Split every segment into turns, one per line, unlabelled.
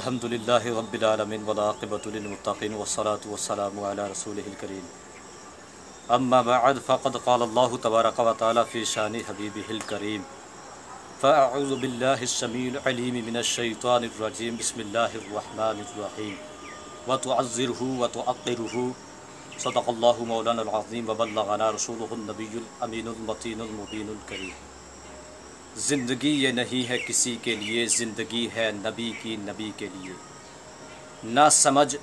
الحمدللہ رب العالمین والعاقبۃ للمتقین والصلاة والسلام علی رسولہ الکریم اما بعد فقد قال اللہ تبارک و تعالی فی شان حبیبہ الکریم فاعوذ باللہ السمیع العلیم من الشیطان الرجیم بسم اللہ الرحمن الرحیم وتعذرہ وتعقرہ صدق اللہ مولانا العظیم وبلغنا رسولہ النبی الامین المتین المبین الکریم۔ زندگی یہ نہیں ہے کسی کے لیے، زندگی ہے نبی کی نبی کے لیے۔ نہ سمجھ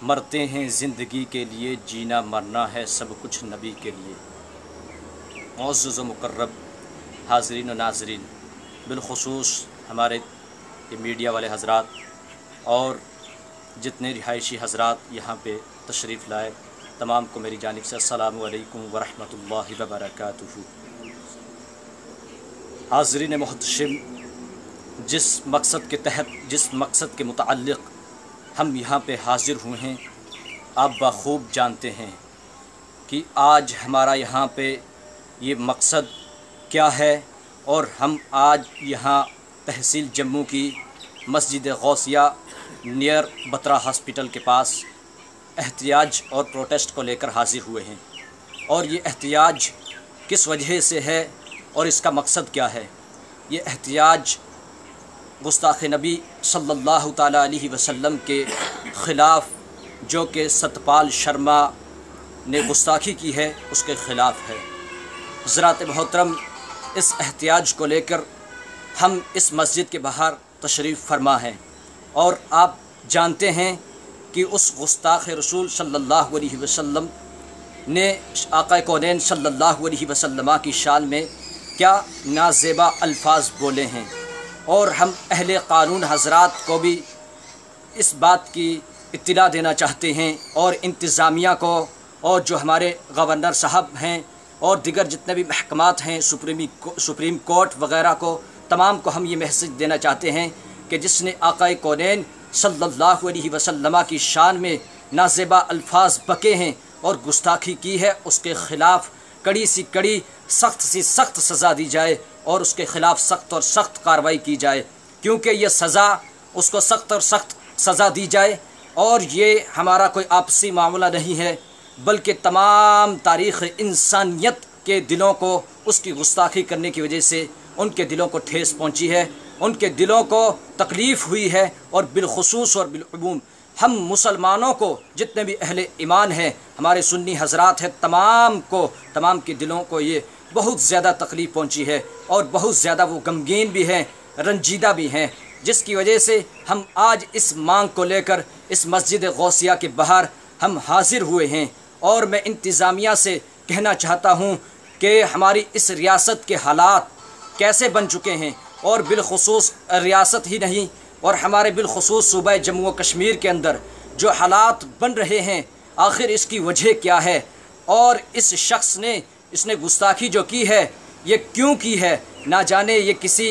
مرتے ہیں زندگی کے لیے، جینا مرنا ہے سب کچھ نبی کے لیے۔ معزز و مکرم حاضرین و ناظرین، بالخصوص ہمارے میڈیا والے حضرات اور جتنے رہائشی حضرات یہاں پہ تشریف لائے، تمام کو میری جانب سے السلام علیکم ورحمۃ اللہ وبرکاتہ۔ حاضرین محتشم، جس مقصد کے متعلق ہم یہاں پہ حاضر ہوئے ہیں، آپ بخوب جانتے ہیں کہ آج ہمارا یہاں پہ یہ مقصد کیا ہے، اور ہم آج یہاں تحصیل جموں کی مسجد غوثیہ نیئر بترا ہاسپٹل کے پاس احتجاج اور پروٹیسٹ کو لے کر حاضر ہوئے ہیں۔ اور یہ احتجاج کس وجہ سے ہے اور اس کا مقصد کیا ہے؟ یہ احتجاج گستاخ نبی صلی اللہ تعالیٰ علیہ وسلم کے خلاف، جو کہ ستپال شرما نے گستاخی کی ہے، اس کے خلاف ہے۔ حضرات محترم، اس احتجاج کو لے کر ہم اس مسجد کے باہر تشریف فرما ہیں، اور آپ جانتے ہیں کہ اس گستاخ رسول صلی اللہ علیہ وسلم نے آقا کونین صلی اللہ علیہ وسلم کی شان میں کیا نازیبا الفاظ بولے ہیں، اور ہم اہل قانون حضرات کو بھی اس بات کی اطلاع دینا چاہتے ہیں، اور انتظامیہ کو، اور جو ہمارے گورنر صاحب ہیں اور دیگر جتنے بھی محکمات ہیں، سپریم کورٹ وغیرہ کو، تمام کو ہم یہ میسج دینا چاہتے ہیں کہ جس نے آقا کونین صلی اللہ علیہ وسلم کی شان میں نازیبا الفاظ بکے ہیں اور گستاخی کی ہے، اس کے خلاف کڑی سی کڑی، سخت سی سخت سزا دی جائے، اور اس کے خلاف سخت اور سخت کارروائی کی جائے، کیونکہ یہ سزا، اس کو سخت اور سخت سزا دی جائے۔ اور یہ ہمارا کوئی آپسی معاملہ نہیں ہے، بلکہ تمام تاریخ انسانیت کے دلوں کو اس کی گستاخی کرنے کی وجہ سے ان کے دلوں کو ٹھیس پہنچی ہے، ان کے دلوں کو تکلیف ہوئی ہے، اور بالخصوص اور بالعموم ہم مسلمانوں کو، جتنے بھی اہل ایمان ہیں، ہمارے سنی حضرات ہیں، تمام کے دلوں کو یہ بہت زیادہ تکلیف پہنچی ہے، اور بہت زیادہ وہ غمگین بھی ہیں، رنجیدہ بھی ہیں، جس کی وجہ سے ہم آج اس مانگ کو لے کر اس مسجد غوثیہ کے باہر ہم حاضر ہوئے ہیں۔ اور میں انتظامیہ سے کہنا چاہتا ہوں کہ ہماری اس ریاست کے حالات کیسے بن چکے ہیں، اور بالخصوص ریاست ہی نہیں، اور ہمارے بالخصوص صوبہ جموں و کشمیر کے اندر جو حالات بن رہے ہیں، آخر اس کی وجہ کیا ہے، اور اس شخص نے، اس نے گستاخی جو کی ہے، یہ کیوں کی ہے؟ نہ جانے یہ کسی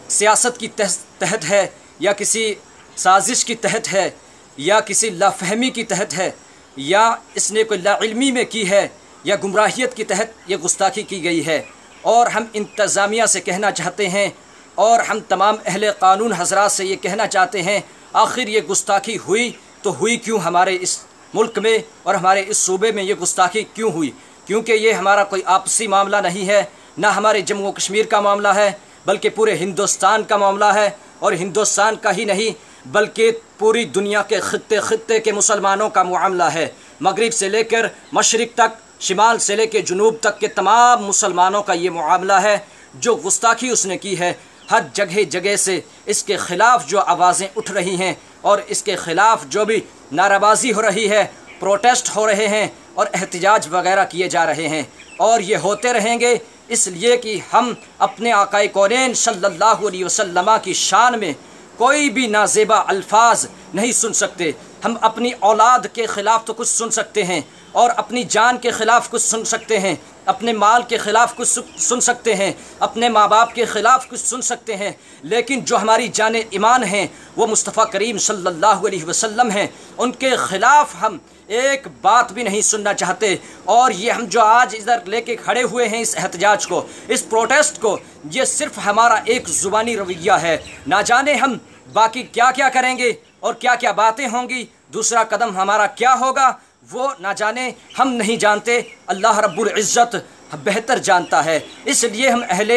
سیاست کی تحت ہے، یا کسی سازش کی تحت ہے، یا کسی لافہمی کی تحت ہے، یا اس نے کوئی لا علمی میں کی ہے، یا گمراہیت کی تحت یہ گستاخی کی گئی ہے۔ اور ہم انتظامیہ سے کہنا چاہتے ہیں، اور ہم تمام اہل قانون حضرات سے یہ کہنا چاہتے ہیں، آخر یہ گستاخی ہوئی تو ہوئی کیوں ہمارے اس ملک میں اور ہمارے اس صوبے میں؟ یہ گستاخی کیوں ہوئی؟ کیونکہ یہ ہمارا کوئی آپسی معاملہ نہیں ہے، نہ ہمارے جموں و کشمیر کا معاملہ ہے، بلکہ پورے ہندوستان کا معاملہ ہے، اور ہندوستان کا ہی نہیں بلکہ پوری دنیا کے خطے کے مسلمانوں کا معاملہ ہے۔ مغرب سے لے کر مشرق تک، شمال سے لے کے جنوب تک کے تمام مسلمانوں کا یہ معاملہ ہے۔ جو گستاخی اس نے کی ہے، ہر جگہ سے اس کے خلاف جو آوازیں اٹھ رہی ہیں، اور اس کے خلاف جو بھی نعرہ بازی ہو رہی ہے، پروٹیسٹ ہو رہے ہیں، اور احتجاج وغیرہ کیے جا رہے ہیں، اور یہ ہوتے رہیں گے، اس لیے کہ ہم اپنے آقا کونین صلی اللہ علیہ وسلم کی شان میں کوئی بھی نازیبا الفاظ نہیں سن سکتے۔ ہم اپنی اولاد کے خلاف تو کچھ سن سکتے ہیں، اور اپنی جان کے خلاف کچھ سن سکتے ہیں، اپنے مال کے خلاف کچھ سن سکتے ہیں، اپنے ماں باپ کے خلاف کچھ سن سکتے ہیں، لیکن جو ہماری جان ایمان ہیں، وہ مصطفیٰ کریم صلی اللہ علیہ وسلم ہیں، ان کے خلاف ہم ایک بات بھی نہیں سننا چاہتے۔ اور یہ ہم جو آج ادھر لے کے کھڑے ہوئے ہیں اس احتجاج کو، اس پروٹیسٹ کو، یہ صرف ہمارا ایک زبانی رویہ ہے۔ نہ جانے ہم باقی کیا کیا کریں گے اور کیا کیا باتیں ہوں گی، دوسرا قدم ہمارا کیا ہوگا، وہ نہ جانے، ہم نہیں جانتے، اللہ رب العزت بہتر جانتا ہے۔ اس لیے ہم اہل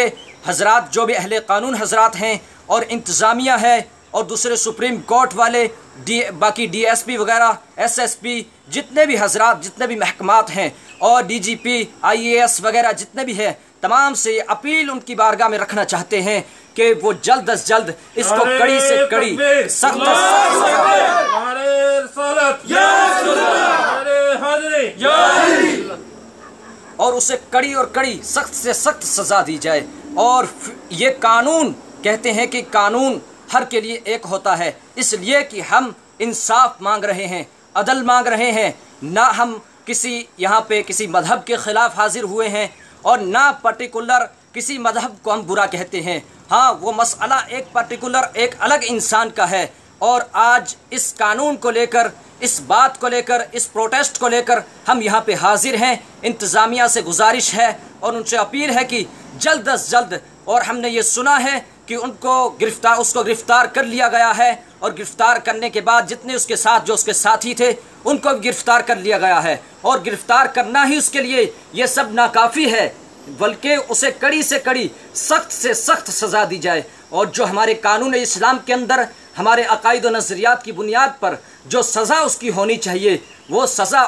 حضرات، جو بھی اہل قانون حضرات ہیں اور انتظامیہ ہے اور دوسرے سپریم کورٹ والے، باقی ڈی ایس پی وغیرہ، ایس ایس پی، جتنے بھی حضرات، جتنے بھی محکمات ہیں، اور D G P, I A S وغیرہ جتنے بھی ہیں، تمام سے یہ اپیل ان کی بارگاہ میں رکھنا چاہتے ہیں کہ وہ جلد از جلد اس کو کڑی سے کڑی، سخت اور اسے کڑی اور کڑی، سخت سے سخت سزا دی جائے۔ اور یہ قانون، کہتے ہیں کہ قانون ہر کے لیے ایک ہوتا ہے، اس لیے کہ ہم انصاف مانگ رہے ہیں، عدل مانگ رہے ہیں، نہ ہم کسی یہاں پہ کسی مذہب کے خلاف حاضر ہوئے ہیں اور نہ پرٹیکولر کسی مذہب کو ہم برا کہتے ہیں۔ ہاں، وہ مسئلہ ایک پرٹیکولر، ایک الگ انسان کا ہے، اور آج اس قانون کو لے کر، اس بات کو لے کر، اس پروٹیسٹ کو لے کر ہم یہاں پہ حاضر ہیں۔ انتظامیہ سے گزارش ہے اور ان سے اپیل ہے کہ جلد از جلد، اور ہم نے یہ سنا ہے کہ اس کو گرفتار کر لیا گیا ہے، اور گرفتار کرنے کے بعد جتنے اس کے ساتھ، جو اس کے ساتھی تھے، ان کو بھی گرفتار کر لیا گیا ہے، اور گرفتار کرنا ہی اس کے لیے یہ سب ناکافی ہے، بلکہ اسے کڑی سے کڑی، سخت سے سخت سزا دی جائے۔ اور جو ہمارے قانون اسلام کے اندر ہمارے عقائد و نظریات کی بنیاد پر جو سزا اس کی ہونی چاہیے، وہ سزا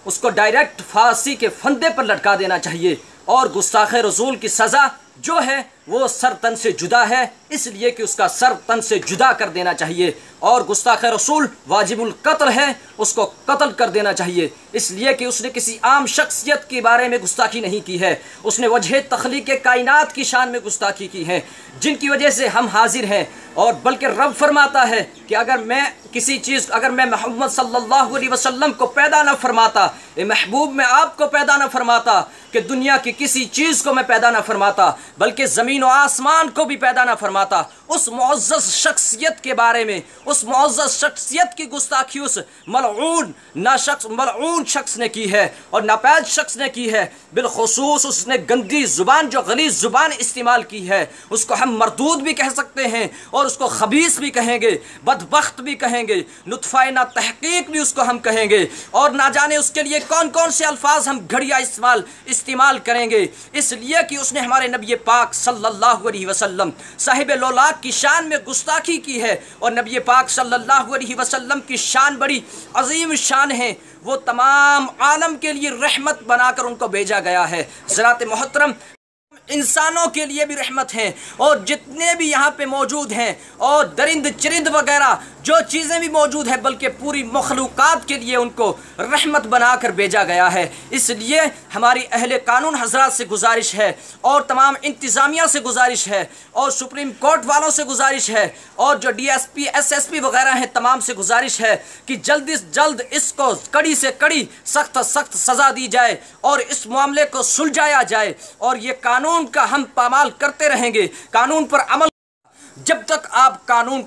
اس کو ڈائریکٹ پھانسی کے پھندے پر لٹکا دینا چاہیے، اور گستاخ رسول کی سزا جو ہے وہ سر تن سے جدا ہے، اس لیے کہ اس کا سر تن سے جدا کر دینا چاہیے، اور گستاخ رسول واجب القتل ہے، اس کو قتل کر دینا چاہیے، اس لیے کہ اس نے کسی عام شخصیت کے بارے میں گستاخی نہیں کی ہے، اس نے وجہ تخلیق کائنات کی شان میں گستاخی کی ہے، جن کی وجہ سے ہم حاضر ہیں۔ اور بلکہ رب فرماتا ہے کہ اگر میں محمد صلی اللہ علیہ وسلم کو پیدا نہ فرماتا، اے محبوب میں آپ کو پیدا نہ فرماتا، کہ دنیا کی کسی چیز کو میں پیدا نہ فرماتا، بلکہ زمین و آسمان کو بھی پیدا نہ فرماتا، اس معزز شخصیت کے بارے میں، اس معزز شخصیت کی گستاخی اس ملعون شخص نے کی ہے اور ناپید شخص نے کی ہے۔ بالخصوص اس نے گندی زبان، جو غلیظ زبان استعمال کی ہے، اس کو ہم مردود بھی کہہ سکتے ہیں، اور اس کو خبیث بھی کہیں گے، بدبخت بھی کہیں گے، نطفہ نا تحقیق بھی اس کو ہم کہیں گے، اور نہ جانے اس کے لیے کون کون سے الفاظ ہم گھڑیا استعمال کریں گے، اس لیے کہ اس نے ہمارے نبی پاک صلی اللہ علیہ وسلم صاحب لولاک کی شان میں گستاخی کی ہے، اور نبی پاک صلی اللہ علیہ وسلم کی شان بڑی عظیم شان ہے، وہ تمام عالم کے لیے رحمت بنا کر ان کو بھیجا گیا ہے۔ حضرات محترم، انسانوں کے لیے بھی رحمت ہیں، اور جتنے بھی یہاں پہ موجود ہیں، اور درند چرند وغیرہ جو چیزیں بھی موجود ہیں، بلکہ پوری مخلوقات کے لیے ان کو رحمت بنا کر بھیجا گیا ہے۔ اس لیے ہماری اہل قانون حضرات سے گزارش ہے، اور تمام انتظامیہ سے گزارش ہے، اور سپریم کورٹ والوں سے گزارش ہے، اور جو D S P, S S P وغیرہ ہیں، تمام سے گزارش ہے کہ جلد از جلد اس کو کڑی سے کڑی، سخت سخت سزا دی جائے، اور اس معاملے کو سلجھایا جائے، اور یہ قانون کا ہم پامال کرتے رہیں گے، قانون پر عمل جب تک آپ قانون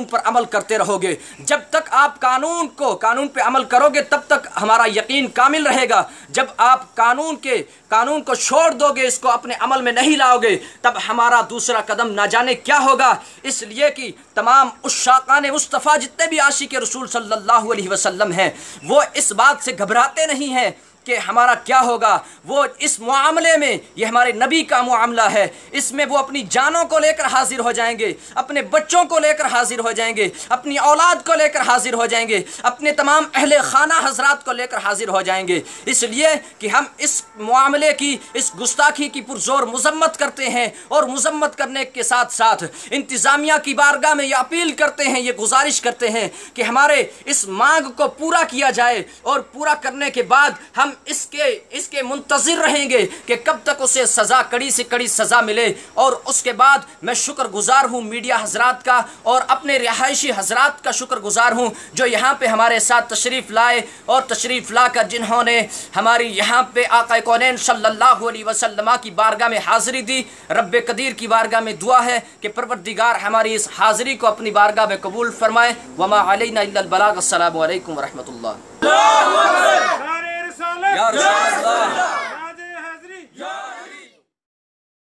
پر عمل کرتے رہو گے، جب تک آپ قانون پہ عمل کرو گے، تب تک ہمارا یقین کامل رہے گا۔ جب آپ قانون کو چھوڑ دو گے، اس کو اپنے عمل میں نہیں لاؤ گے، تب ہمارا دوسرا قدم نہ جانے کیا ہوگا۔ اس لیے کہ تمام عشاقان مصطفیٰ، جتنے بھی عاشق رسول صلی اللہ علیہ وسلم ہیں، وہ اس بات سے گھبراتے نہیں ہیں کہ ہمارا کیا ہوگا۔ وہ اس معاملے میں، یہ ہمارے نبی کا معاملہ ہے، اس میں وہ اپنی جانوں کو لے کر حاضر ہو جائیں گے، اپنے بچوں کو لے کر حاضر ہو جائیں گے، اپنی اولاد کو لے کر حاضر ہو جائیں گے، اپنے تمام اہل خانہ حضرات کو لے کر حاضر ہو جائیں گے، اس لیے کہ ہم اس معاملے کی، اس گستاخی کی پرزور مذمت کرتے ہیں، اور مذمت کرنے کے ساتھ ساتھ انتظامیہ کی بارگاہ میں یہ اپیل کرتے ہیں، یہ گزارش کرتے ہیں کہ ہمارے اس مانگ کو پورا کیا جائے، اور پورا کرنے کے بعد ہم اس کے منتظر رہیں گے کہ کب تک اسے سزا، کڑی سے کڑی سزا ملے۔ اور اس کے بعد میں شکر گزار ہوں میڈیا حضرات کا، اور اپنے رہائشی حضرات کا شکر گزار ہوں جو یہاں پہ ہمارے ساتھ تشریف لائے، اور تشریف لا کر جنہوں نے ہماری یہاں پہ آقا کونین صلی اللہ علیہ وسلم کی بارگاہ میں حاضری دی۔ رب قدیر کی بارگاہ میں دعا ہے کہ پروردگار ہماری اس حاضری کو اپنی بارگاہ میں قبول فرمائے۔ وما علینا الا البلاغ۔ السلام علیکم ورحمۃ اللہ۔ یا رسول اللہ۔